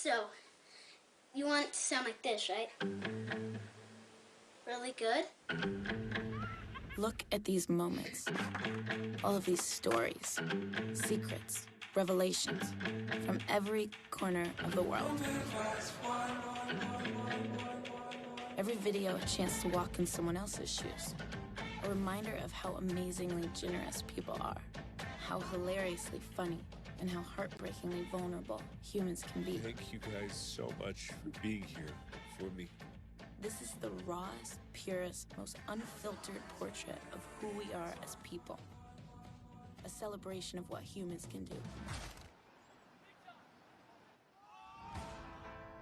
So, you want it to sound like this, right? Really good? Look at these moments. All of these stories, secrets, revelations from every corner of the world. Every video a chance to walk in someone else's shoes. A reminder of how amazingly generous people are, how hilariously funny, and how heartbreakingly vulnerable humans can be. Thank you guys so much for being here for me. This is the rawest, purest, most unfiltered portrait of who we are as people. A celebration of what humans can do.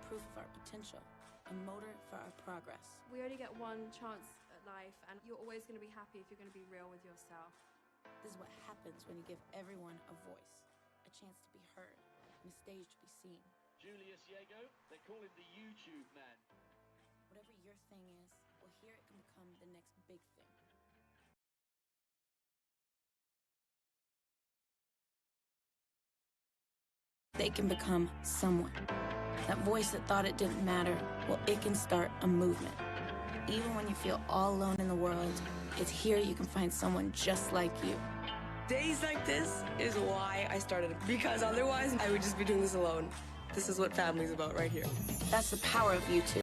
Proof of our potential, a motor for our progress. We only get one chance at life, and you're always going to be happy if you're going to be real with yourself. This is what happens when you give everyone a voice, a chance to be heard, and a stage to be seen. Julius Yago, they call him the YouTube man. Whatever your thing is, well, here it can become the next big thing. They can become someone. That voice that thought it didn't matter, well, it can start a movement. Even when you feel all alone in the world, it's here you can find someone just like you. Days like this is why I started, because otherwise I would just be doing this alone. This is what family's about right here. That's the power of YouTube.